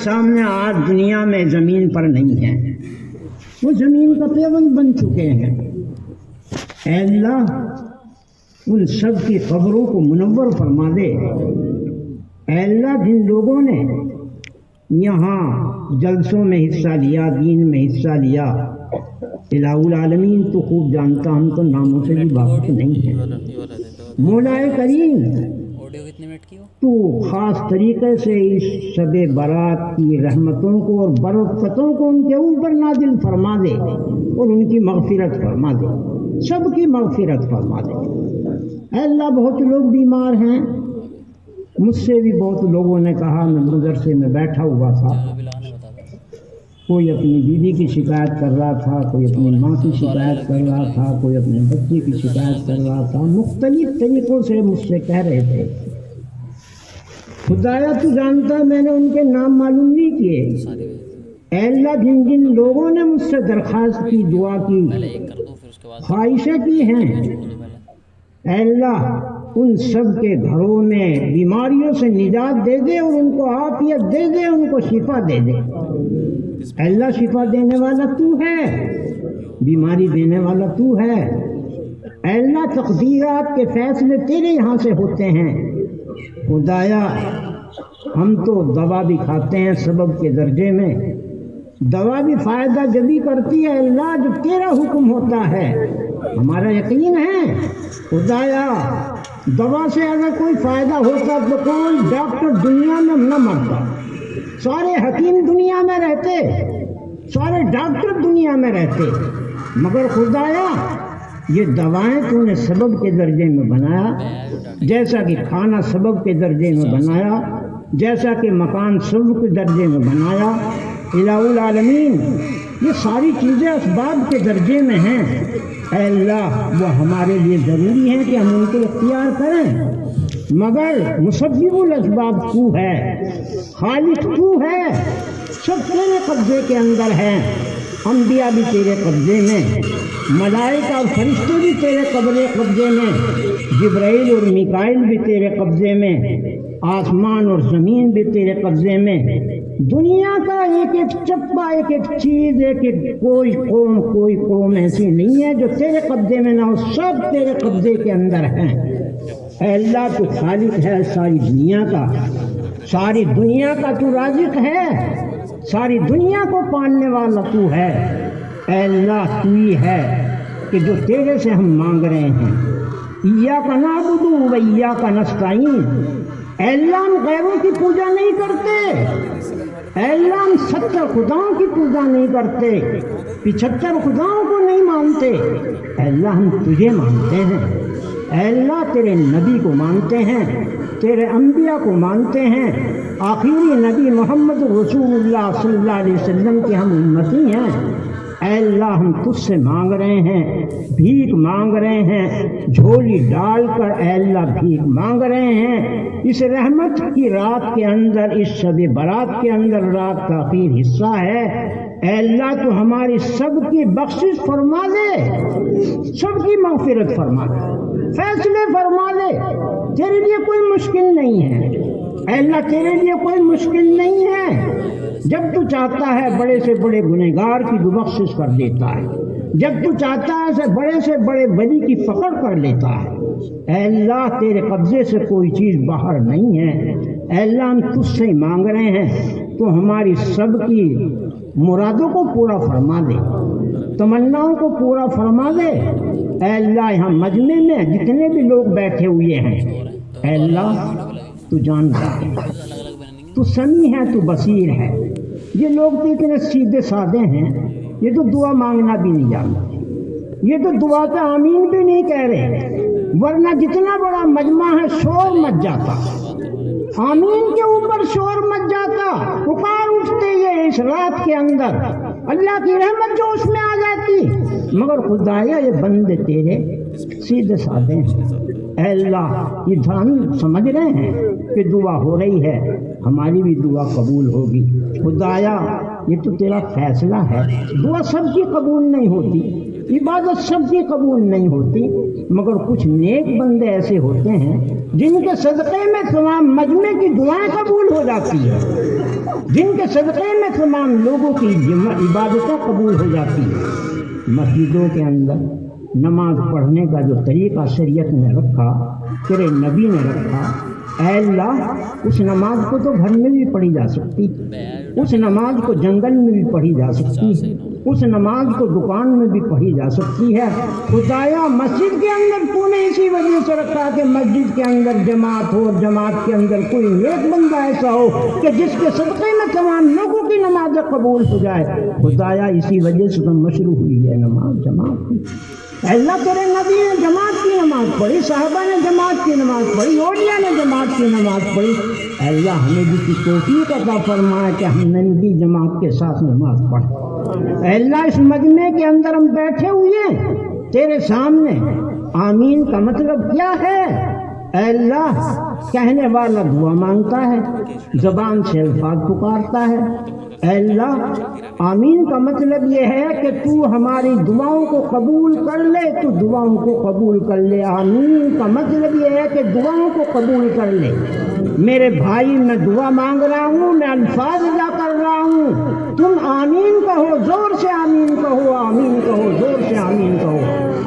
سامنے آج دنیا میں زمین پر نہیں ہے، وہ زمین کا پیوند بن چکے ہیں۔ اے اللہ ان سب کی قبروں کو منور فرما دے۔ اے اللہ جن لوگوں نے یہاں جلسوں میں حصہ لیا، دین میں حصہ لیا، الہ العالمین تو خوب جانتا، ہم تو ناموں سے بھی واقف نہیں ہیں۔ مولا کریم تو خاص طریقے سے اس شب برات کی رحمتوں کو اور برکتوں کو ان کے اوپر نازل فرما دے اور ان کی مغفرت فرما دے، سب کی مغفرت فرما دے۔ اے اللہ بہت لوگ بیمار ہیں، مجھ سے بھی بہت لوگوں نے کہا، میں مدرسے میں بیٹھا ہوا تھا، کوئی اپنی بیوی کی شکایت کر رہا تھا، کوئی اپنی ماں کی شکایت کر رہا تھا، کوئی اپنے بچے کی شکایت کر رہا تھا، مختلف طریقوں سے مجھ سے کہہ رہے تھے۔ خدایا تو جانتا ہے میں نے ان کے نام معلوم نہیں کیے۔ اے اللہ جن جن لوگوں نے مجھ سے درخواست کی، دعا کی، خواہشیں کی ہیں، اے اللہ ان سب کے گھروں میں بیماریوں سے نجات دے دے اور ان کو عافیت دے دے، ان کو شفا دے دے۔ اے اللہ شفا دینے والا تو ہے، بیماری دینے والا تو ہے۔ اے اللہ تقدیرات کے فیصلے تیرے یہاں سے ہوتے ہیں۔ خدایا ہم تو دوا بھی کھاتے ہیں سبب کے درجے میں، دوا بھی فائدہ جبھی کرتی ہے اللہ جو تیرا حکم ہوتا ہے۔ ہمارا یقین ہے خدایا دوا سے اگر کوئی فائدہ ہوتا تو کوئی ڈاکٹر دنیا میں نہ مرتا، سارے حکیم دنیا میں رہتے، سارے ڈاکٹر دنیا میں رہتے، مگر خدایا یہ دوائیں تو نے سبب کے درجے میں بنایا، جیسا کہ کھانا سبب کے درجے میں بنایا، جیسا کہ مکان سبب کے درجے میں بنایا۔ الہ العالمین یہ ساری چیزیں اسباب کے درجے میں ہیں۔ اے اللہ وہ ہمارے لیے ضروری ہے کہ ہم ان کو اختیار کریں، مگر مسبب الاسباب تو ہے، خالق تو ہے، سب تیرے قبضے کے اندر ہیں۔ انبیاء بھی تیرے قبضے میں، ملائکہ اور فرشتے بھی تیرے قبضے میں، جبرائیل اور میکائیل بھی تیرے قبضے میں، آسمان اور زمین بھی تیرے قبضے میں، دنیا کا ایک ایک چپا، ایک ایک چیز، ایک ایک کوئی قوم ایسی نہیں ہے جو تیرے قبضے میں نہ ہو، سب تیرے قبضے کے اندر ہیں۔ اے اللہ تو خالق ہے ساری دنیا کا، ساری دنیا کا تو رازق ہے، ساری دنیا کو پالنے والا تو ہے۔ اے اللہ تو ہی ہے کہ جو تیرے سے ہم مانگ رہے ہیں، ایاک نعبد و ایاک نستعین۔ اے اللہ ہم غیروں کی پوجا نہیں کرتے، اے اللہ ہم 70 خداؤں کی پوجا نہیں کرتے، 75 خداؤں کو نہیں مانتے، اے اللہ ہم تجھے مانتے ہیں۔ اے اللہ تیرے نبی کو مانتے ہیں، تیرے انبیاء کو مانتے ہیں، آخری نبی محمد رسول اللہ صلی اللہ علیہ وسلم کے ہم امتی ہیں۔ اے اللہ ہم تجھ سے مانگ رہے ہیں، بھیک مانگ رہے ہیں، جھولی ڈال کر اے اللہ بھیک مانگ رہے ہیں۔ اس رحمت کی رات کے اندر، اس شب برات کے اندر، رات کا آخر حصہ ہے، اے اللہ تو ہماری سب کی بخشش فرما دے، سب کی مغفرت فرما دے، فیصلے فرما دے۔ تیرے لیے کوئی مشکل نہیں ہے اے اللہ، تیرے لیے کوئی مشکل نہیں ہے۔ جب تو چاہتا ہے بڑے سے بڑے گنہگار کی بخشش کر دیتا ہے، جب تو چاہتا ہے بڑے سے بڑے ولی کی پکڑ کر لیتا ہے۔ اے اللہ تیرے قبضے سے کوئی چیز باہر نہیں ہے۔ اے اللہ ہم تجھ سے ہی مانگ رہے ہیں، تو ہماری سب کی مرادوں کو پورا فرما دے، تمناؤں کو پورا فرما دے۔ اے اللہ یہاں مجمع میں جتنے بھی لوگ بیٹھے ہوئے ہیں، اے اللہ تو جانتا ہے، تو سمیع ہے، تو بصیر ہے۔ یہ لوگ تو اتنے سیدھے سادے ہیں، یہ تو دعا مانگنا بھی نہیں جانتے، یہ تو دعا پہ آمین بھی نہیں کہہ رہے، ورنہ جتنا بڑا مجمع ہے شور مچ جاتا، آمین کے اوپر شور مچ جاتا، پکار اٹھتے یہ اس رات کے اندر، اللہ کی رحمت جو اس میں آ جاتی۔ مگر خدایا یہ بندے تیرے سیدھے سادے ہیں، اے اللہ یہ ہم سمجھ رہے ہیں کہ دعا ہو رہی ہے، ہماری بھی دعا قبول ہوگی۔ خدایا یہ تو تیرا فیصلہ ہے، دعا سب کی قبول نہیں ہوتی، عبادت سب کی قبول نہیں ہوتی، مگر کچھ نیک بندے ایسے ہوتے ہیں جن کے صدقے میں تمام مجمع کی دعائیں قبول ہو جاتی ہیں۔ جن کے صدقے میں تمام لوگوں کی عبادتیں قبول ہو جاتی ہیں۔ مسجدوں کے اندر نماز پڑھنے کا جو طریقہ شریعت نے رکھا، تیرے نبی نے رکھا، اے اللہ اس نماز کو تو گھر میں بھی پڑھی جا سکتی، اس نماز کو جنگل میں بھی پڑھی جا سکتی، اس نماز کو دکان میں بھی پڑھی جا سکتی ہے۔ خدایا مسجد کے اندر تو نے اسی وجہ سے رکھا کہ مسجد کے اندر جماعت ہو، جماعت کے اندر کوئی نیک بندہ ایسا ہو کہ جس کے صدقے میں تمام لوگوں کی نماز قبول ہو جائے۔ خدایا اسی وجہ سے تو مشروع ہوئی ہے نماز، جماعت کی۔ اللہ تیرے نبی نے جماعت کی نماز پڑھی، صحابہ نے جماعت کی نماز پڑھی، اولیاء نے جماعت کی نماز پڑھی۔ اللہ ہمیں بھی کی توفیق عطا فرمائے کہ ہم نے بھی جماعت کے ساتھ نماز پڑھی۔ اللہ اس مجمع کے اندر ہم بیٹھے ہوئے ہیں تیرے سامنے، آمین کا مطلب کیا ہے؟ اے اللہ کہنے والا دعا مانگتا ہے، زبان سے الفاظ پکارتا ہے۔ اے اللہ آمین کا مطلب یہ ہے کہ تو ہماری دعاؤں کو قبول کر لے، تو دعاؤں کو قبول کر لے۔ آمین کا مطلب یہ ہے کہ دعاؤں کو قبول کر لے۔ میرے بھائی میں دعا مانگ رہا ہوں، میں الفاظ ادا کر رہا ہوں، تم آمین کہو، زور سے آمین کہو، آمین کہو، زور سے آمین کہو۔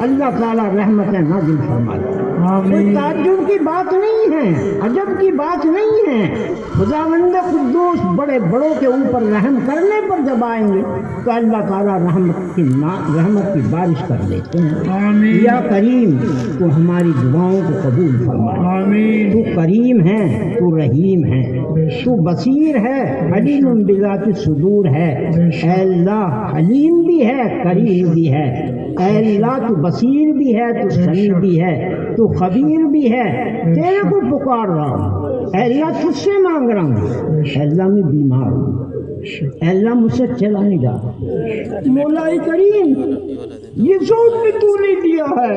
اللہ تعالیٰ رحمتیں نازل فرمائے۔ کوئی تعجب کی بات نہیں ہے، عجب کی بات نہیں ہے۔ خداوند قدوس بڑے بڑوں کے اوپر رحم کرنے پر جب آئیں گے تو اللہ تعالیٰ رحمت کی بارش کر دیتے ہیں۔ یا کریم تو ہماری دعاؤں کو قبول فرمائے۔ تو کریم ہے، تو رحیم ہے، تو بصیر ہے، حلیم بذات الصدور ہے۔ اے اللہ حلیم بھی ہے، کریم بھی ہے۔ اے اللہ تو بصیر بھی ہے، تو سمیع بھی ہے، تو خبیر بھی ہے۔ تیرے کو پکار رہا ہوں، اے اللہ تجھ سے مانگ رہا ہوں۔ اے اللہ میں بیمار ہوں، اے اللہ مجھ سے چلا نہیں جا۔ مولا کریم یہ ذوق بھی تو نے دیا ہے،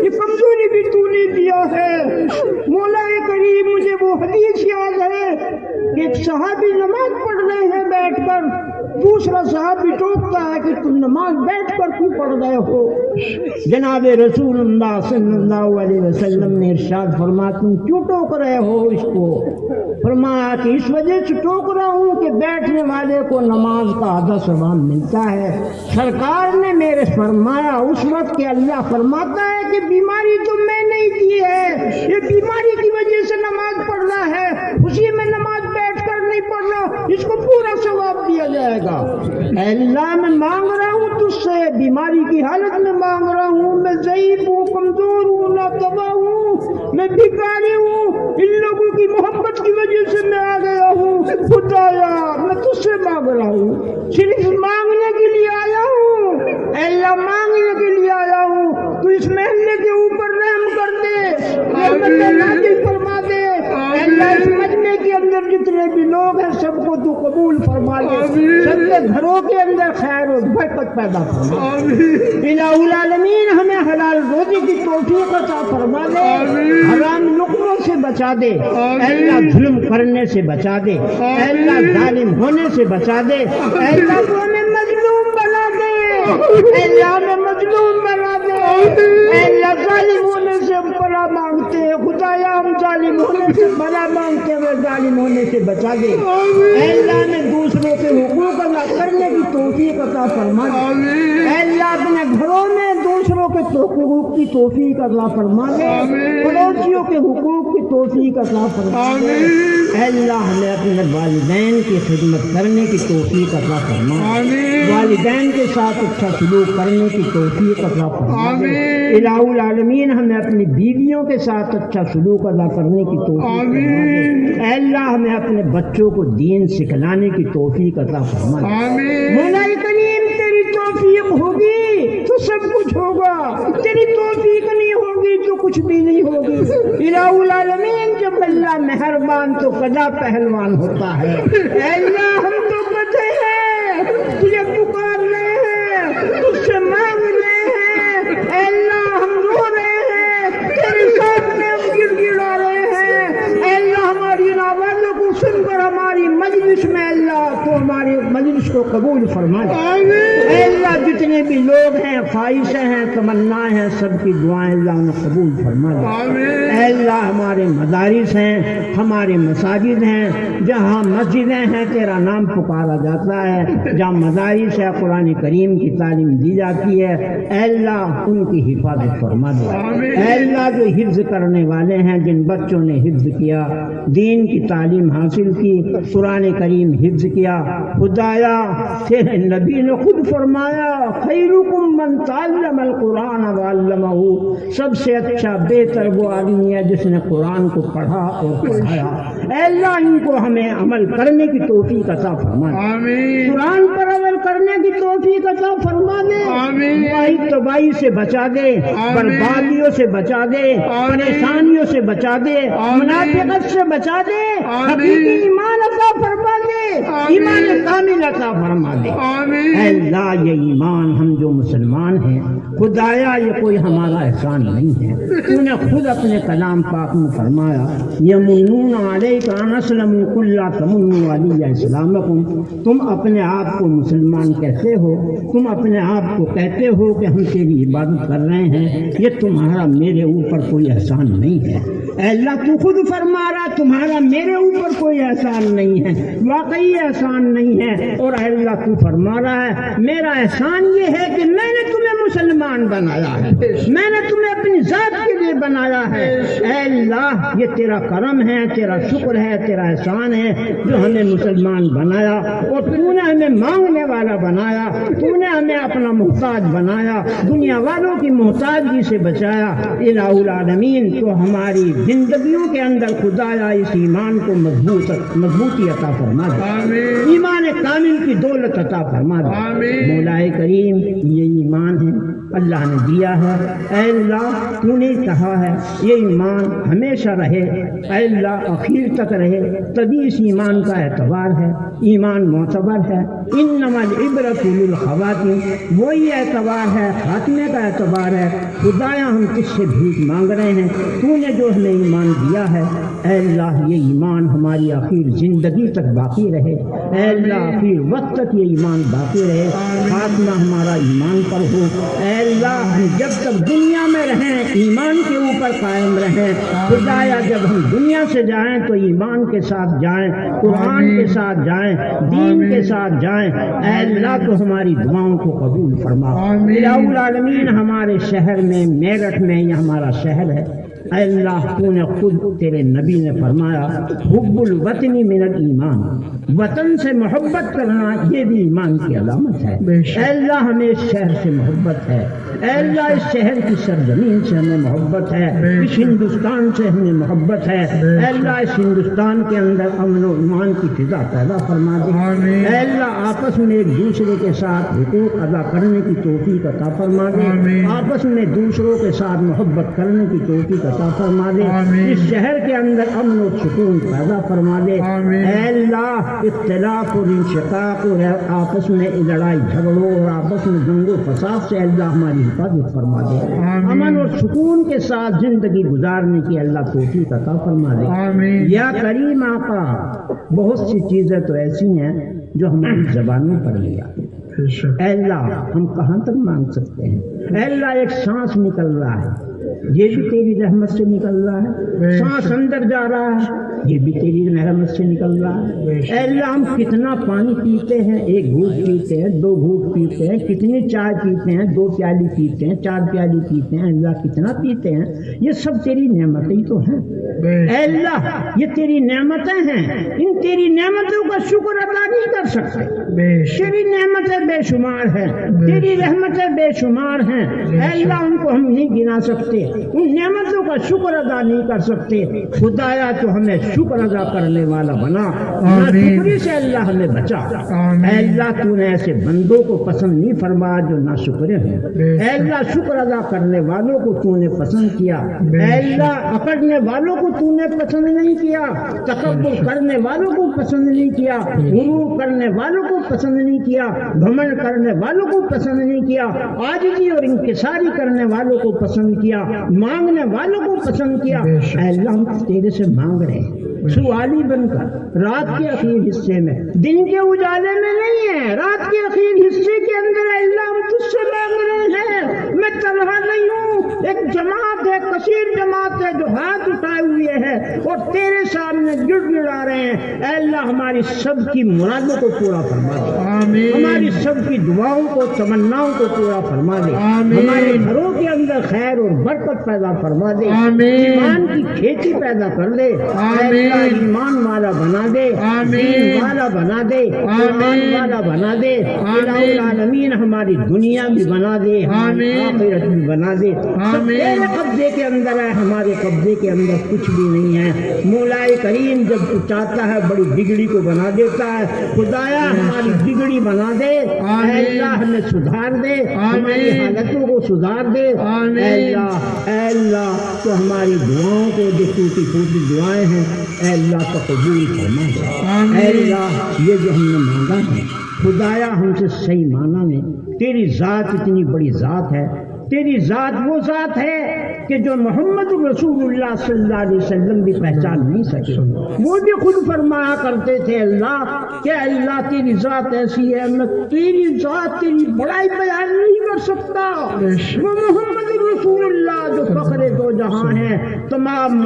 یہ کمزوری بھی تو نے دیا ہے۔ مولا کریم مجھے وہ حدیث یاد ہے کہ ایک صحابی نماز پڑھ رہے ہیں بیٹھ کر، دوسرا صحابی ٹوکتا ہے کہ تم نماز بیٹھ کر کیوں پڑھ رہے ہو؟ جناب رسول اللہ صلی اللہ علیہ وسلم نے ارشاد فرمایا تم کیوں ٹوک رہے ہو اس کو؟ فرمایا کہ اس وجہ سے ٹوک رہا ہوں کہ بیٹھنے والے کو نماز کا آدھا ثواب ملتا ہے۔ سرکار نے میرے فرمایا اس وقت کہ اللہ فرماتا ہے کہ بیماری تو میں نہیں دی ہے، یہ بیماری کی وجہ سے نماز پڑھ رہا ہے، اسی میں نماز بیٹھ کر نہیں پڑھ رہا، اس کو پورا ثواب دیا جائے گا۔ اے اللہ میں مانگ رہا ہوں تجھ سے، بیماری کی حالت میں مانگ رہا ہوں، میں ضعیف ہوں، کمزور ہوں، ناتواں ہوں، میں بھکاری ہوں، ان لوگوں کی محبت کی وجہ سے میں آ گیا ہوں۔ خدایا میں تجھ سے مانگ رہا ہوں، صرف مانگنے کے لیے آیا ہوں۔ اے اللہ مانگنے کے لیے آیا ہوں، تو اس محلے کے اوپر رحم کر دے، رحمت نازل فرما دے۔ اے اللہ اس مجمع کے اندر جتنے بھی لوگ ہیں سب کو تو قبول فرما دے، سب کے گھروں کے اندر خیر و برکت پیدا فرما۔ الہ العالمین ہمیں حلال روزی کی توفیق عطا فرما دے، حرام لقموں سے بچا دے، اے اللہ ظلم کرنے سے بچا دے، اے اللہ ظالم ہونے سے بچا دے، اے اللہ تو ہمیں مظلوم بنا دے، اے اللہ ہمیں مظلوم بنا دے، اے اللہ ظالم ہونے سے ہم بلا مانگتے ہیں، خدایا ہم ظالم ہونے سے بلا مانگتے ہیں، ظالم ہونے سے بچا دے۔ اے اللہ ہمیں دوسروں کے حقوق ادا کرنے کی توفیق عطا فرما دے، اے اللہ اپنے گھروں میں دوسروں کے حقوق کی توفیق عطا فرما دے، پڑوسیوں کے حقوق کی توفیق عطا فرما دے۔ اے اللہ ہمیں اپنے والدین کی خدمت کرنے کی توفیق عطا فرما دے، والدین کے ساتھ اچھا سلوک کرنے کی توفیق عطا فرما دے۔ الہ العالمین ہمیں اپنی بیویوں کے ساتھ اچھا سلوک ادا کرنے کی توفیق فرما دے۔ اے اللہ ہمیں اپنے بچوں کو دین سکھلانے کی توفیق عطا فرما دے۔ مولا کریم تیری توفیق ہوگی تو سب کچھ ہوگا، تیری توفیق نہیں ہوگی تو کچھ بھی نہیں ہوگی۔ الہ العالمین جب اللہ مہربان تو گدھا پہلوان ہوتا ہے۔ اے اللہ ہم تو گدھے ہیں، تجھے پکار رہے ہیں، تجھ سے مانگ رہے ہیں، اے اللہ ہم رو رہے ہیں، تیرے سامنے ہم گر گڑا رہے ہیں۔ اے اللہ ہماری ان آوازوں کو سن کر ہماری مجلس میں اللہ تو ہماری مجلس کو قبول فرما دے۔ اے اللہ جتنے بھی لوگ ہیں، خواہشیں ہیں، تمنا ہیں، سب کی دعائیں اللہ انہیں قبول فرما دے۔ اے اللہ ہمارے مدارس ہیں، ہمارے مساجد ہیں، جہاں مسجدیں ہیں تیرا نام پکارا جاتا ہے، جہاں مدارس ہے قرآن کریم کی تعلیم دی جاتی ہے، اے اللہ ان کی حفاظت فرما دے۔ اے اللہ جو حفظ کرنے والے ہیں، جن بچوں نے حفظ کیا، دین کی تعلیم حاصل کی، قرآن کریم حفظ کیا، خدایا تیرے نبی نے خود فرمایا خیرکم من تعلم القرآن وعلمہ، سب سے اچھا بہتر وہ آدمی ہے جس نے قرآن کو پڑھا اور پڑھایا۔ اے اللہ ان کو ہمیں عمل کرنے کی توفیق عطا فرما دے، قرآن پر عمل کرنے کی توفیق عطا فرما دے، تباہی سے بچا دے، بربادیوں سے بچا دے، پریشانیوں سے بچا دے، منافقت سے بچا دے، حقیقی ایمان عطا فرما دے، ایمان کامل عطا فرما دے۔ اے اللہ یہ ایمان ہم جو مسلمان ہیں، خدایا یہ کوئی ہمارا احسان نہیں ہے، تو نے خود اپنے کلام پاک میں فرمایا یمنون علیک ان اسلموا قل لا تمنوا علی اسلامکم، تم اپنے آپ کو مسلمان کہتے ہو، تم اپنے آپ کو کہتے ہو کہ ہم تیری عبادت کر رہے ہیں، یہ تمہارا میرے اوپر کوئی احسان نہیں ہے۔ اے اللہ تو خود فرما رہا تمہارا میرے اوپر کوئی احسان نہیں ہے، واقعی احسان نہیں ہے، اور اے اللہ تو فرما رہا ہے میرا احسان یہ ہے کہ میں نے تمہیں مسلمان بنایا ہے، میں نے تمہیں اپنی ذات کے لیے بنایا ہے۔ اے اللہ یہ تیرا کرم ہے، تیرا شکر ہے، تیرا احسان ہے جو ہمیں مسلمان بنایا، اور تو نے ہمیں مانگنے والا بنایا، تو نے ہمیں اپنا محتاج بنایا، دنیا والوں کی محتاجی سے بچایا۔ الہ العالمین تو ہماری زندگیوں کے اندر خدایا اس ایمان کو مضبوطی عطا فرما دے، ایمان کامل کی دولت عطا فرما دے۔ مولا کریم یہ ایمان ہے اللہ نے دیا ہے، اے اللہ تو نے کہا ہے یہ ایمان ہمیشہ رہے، اے اللہ اخیر تک رہے، تبھی اس ایمان کا اعتبار ہے، ایمان معتبر ہے۔ انما العبرۃ للخواتیم، وہی اعتبار ہے، خاتمے کا اعتبار ہے۔ خدایا ہم کس سے بھیک مانگ رہے ہیں، تو نے جو ہمیں ایمان دیا ہے، اے اللہ یہ ایمان ہماری آخر زندگی تک باقی رہے، اے اللہ آخر وقت تک یہ ایمان باقی رہے، خاتمہ ہمارا ایمان پر ہو۔ اے اللہ ہم جب تک دنیا میں رہیں ایمان کے اوپر قائم رہیں، خدایا جب ہم دنیا سے جائیں تو ایمان کے ساتھ جائیں، قرآن کے ساتھ جائیں، دین کے ساتھ جائیں۔ اے اللہ تو ہماری دعاؤں کو قبول فرما۔ الہ العالمین ہمارے شہر میں میرٹھ میں یہ ہمارا شہر ہے، اے اللہ تو نے خود تیرے نبی نے فرمایا حب الوطن من الایمان، وطن سے محبت کرنا یہ بھی ایمان کی علامت ہے۔ اے اللہ ہمیں اس شہر سے محبت ہے، اے اللہ اس شہر کی سرزمین سے ہمیں محبت ہے، اس ہندوستان سے ہمیں محبت ہے۔ اے اللہ اس ہندوستان کے اندر امن و ایمان کی فضا پیدا فرما دے۔ اے اللہ آپس میں ایک دوسرے کے ساتھ حقوق ادا کرنے کی توفیق عطا فرما دے، آپس میں دوسروں کے ساتھ محبت کرنے کی توفیق عطا فرما دے، اس شہر کے اندر امن و سکون پیدا فرما دے۔ اے اللہ اختلاف اور انشقاق اور آپس میں لڑائی جھگڑوں اور آپس میں دنگ و فساد سے اللہ ہماری حفاظت فرما دے، امن اور سکون کے ساتھ زندگی گزارنے کی اللہ توفیق عطا فرما دے۔ یا کریم آقا بہت سی چیزیں تو ایسی ہیں جو ہماری زبانوں پر لیا، اے اللہ ہم کہاں تک مانگ سکتے ہیں؟ اے اللہ ایک سانس نکل رہا ہے یہ بھی تیری رحمت سے نکل رہا ہے، سانس اندر جا رہا ہے یہ بھی تیری رحمت سے نکل رہا ہے۔ اے اللہ ہم کتنا پانی پیتے ہیں، ایک گھوٹ پیتے ہیں، دو گھوٹ پیتے ہیں، کتنی چائے پیتے ہیں، 2 پیالی پیتے ہیں، 4 پیالی پیتے ہیں، اللہ کتنا پیتے ہیں، یہ سب تیری نعمتیں ہی تو ہیں۔ اے اللہ یہ تیری نعمتیں ہیں، ان تیری نعمتوں کا شکر ادا نہیں کر سکتے، تیری نعمتیں بے شمار ہیں، تیری رحمتیں بے شمار ہیں، اے اللہ ان کو ہم نہیں گنا سکتے، ان نعمتوں کا شکر ادا نہیں کر سکتے۔ خدایا تو ہمیں شکر ادا کرنے والا بنا، ناشکری سے اللہ ہمیں بچا۔ اے اللہ تو نے ایسے بندوں کو پسند نہیں فرمایا جو ناشکرے ہیں، اے اللہ شکر ادا کرنے والوں کو تو نے پسند کیا، اے اللہ اکڑنے والوں کو تو نے پسند نہیں کیا، تکبر کرنے والوں کو پسند نہیں کیا، غرور کرنے والوں کو پسند نہیں کیا، گھمنڈ کرنے والوں کو پسند نہیں کیا، عاجزی اور انکساری کرنے والوں کو پسند کیا، مانگنے والوں کو پسند کیا۔ اے اللہ ہم تیرے سے مانگ رہے ہیں، سوالی بن کر رات کے اخیر حصے میں، دن کے اجالے میں نہیں ہے، رات کے اخیر حصے کے اندر اللہ ہم تجھ سے مانگ رہے ہیں، میں تنہا نہیں ہوں، ایک جماعت ہے، کثیر جماعت ہے جو ہاتھ اٹھائے ہوئے ہے اور تیرے سامنے گڑ گڑا رہے ہیں۔ اے اللہ ہماری سب کی مرادوں کو پورا فرما دے، ہماری سب کی دعاؤں کو، تمناؤں کو پورا فرما دے، ہمارے گھروں کے اندر خیر اور برکت پیدا فرما دے، ایمان کی کھیتی پیدا کر دے، اے اللہ ایمان والا بنا دے، دین والا بنا دے، ایمان والا بنا دے، الہ العالمین ہماری دنیا بھی بنا دے، ہماری آخرت بھی بنا دے، سب تیرے قبضے کے اندر ہے، ہمارے قبضے کے اندر کچھ بھی نہیں ہے۔ مولا کریم جب تو چاہتا ہے بڑی بگڑی کو بنا دیتا ہے، خدایا ہماری بگڑی بنا دے، اے اللہ ہمیں سدھار دے، ہماری حالتوں کو سدھار دے، اے اللہ تو ہماری دعاؤں کو جو ٹوٹی پھوٹی دعائیں ہیں اے اللہ تو قبول فرما دے، اے اللہ یہ جو ہم نے مانگا ہے خدایا ہم سے صحیح معنی میں تیری ذات اتنی بڑی ذات ہے، تیری ذات وہ ذات ہے کہ جو محمد رسول اللہ صلی اللہ علیہ وسلم بھی پہچان نہیں سکے، وہ بھی خود فرمایا کرتے تھے اللہ کہ اللہ تیری ذات ایسی ہے، میں تیری ذات تیری بڑائی بیان نہیں کر سکتا۔ وہ محمد رسول اللہ جو فخر دو جہاں ہے، تمام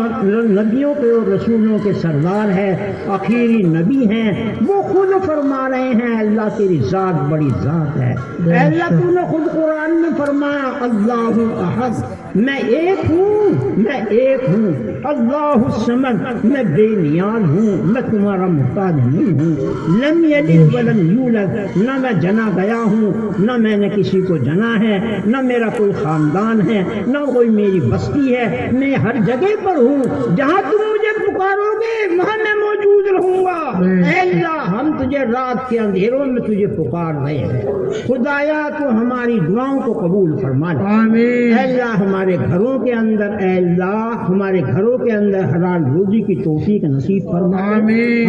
نبیوں کے اور رسولوں کے سردار ہے، آخری نبی ہیں، وہ خود فرما رہے ہیں اللہ تیری ذات بڑی ذات ہے۔ اے اللہ تو نے خود قرآن میں فرمایا اللہ احد، میں ایک ہوں، میں ایک ہوں، اللہ الصمد، میں بے نیاز ہوں، میں تمہارا محتاج نہیں ہوں، لم یلد ولم یولد، نہ میں جنا گیا ہوں، نہ میں نے کسی کو جنا ہے، نہ میرا کوئی خاندان ہے، نہ کوئی میری بستی ہے، میں ہر جگہ پر ہوں، جہاں تم مجھے پکارو گے وہاں میں موجود رہوں گا۔ اے اللہ ہم تجھے رات کے اندھیروں میں تجھے پکار رہے ہیں، خدایا تو ہماری دعاؤں کو قبول فرما لے، اے اللہ ہمارے گھروں کے اندر، اے اللہ ہمارے گھروں کے اندر حلال روزی کی توفیق نصیب فرما،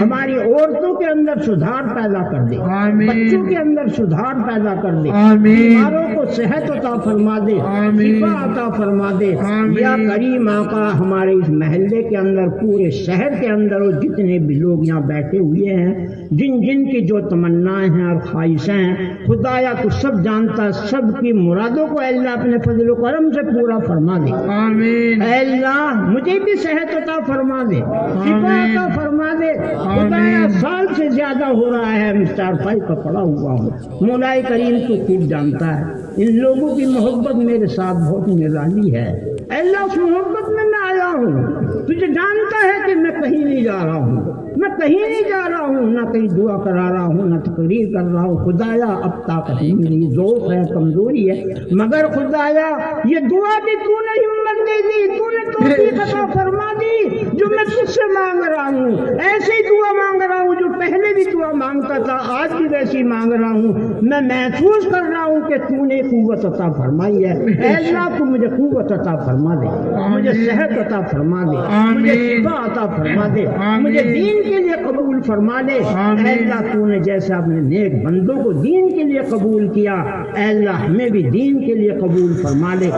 ہماری عورتوں کے اندر سدھار پیدا کر دے، بچوں کے اندر سدھار پیدا کر دے، بیماروں کو صحت عطا فرما دے، شفا عطا فرما دے، یا کریم آقا ہمارے اس محلے کے اندر، پورے شہر کے اندر اور جتنے بھی لوگ یہاں بیٹھے ہوئے ہیں، جن جن کی جو تمنائیں ہیں اور خواہشیں ہیں، خدایا تو سب جانتا، سب کی مرادوں کو اے اللہ اپنے فضل و کرم سے پورا فرما دے، اے اللہ مجھے بھی صحت عطا فرما دے، شفا عطا فرما دے، خدایا سال سے زیادہ ہو رہا ہے میں چارپائی پر پڑا ہوا ہوں، مولا کریم تو خوب جانتا ہے ان لوگوں کی محبت میرے ساتھ بہت نرالی ہے، اے اللہ اس محبت میں آیا ہوں، تجھے جانتا ہے کہ میں کہیں نہیں جا رہا ہوں، میں کہیں نہیں جا رہا ہوں، نہ کہیں دعا کرا رہا ہوں، نہ تقریر کر رہا ہوں، خدایا اب طاقت نہیں میری، ضعف ہے، کمزوری ہے، مگر خدایا یہ دعا بھی تو نے ہمت دے دی، تو نے توفیق عطا فرما دی، جو میں تجھ سے مانگ رہا ہوں ایسے ہی دعا مانگ رہا ہوں جو پہلے بھی دعا مانگتا تھا، آج بھی ویسی مانگ رہا ہوں، میں محسوس کر رہا ہوں کہ تو نے قوت عطا فرمائی ہے، اے اللہ تو مجھے قوت عطا فرما دے، مجھے صحت عطا فرما دے، مجھے شفا عطا فرما دے، مجھے دین کے لیے قبول فرما لے، اے اللہ تو نے جیسا اپنے نیک بندوں کو دین کے لیے قبول کیا، اے اللہ ہمیں بھی دین کے لیے قبول فرما لے۔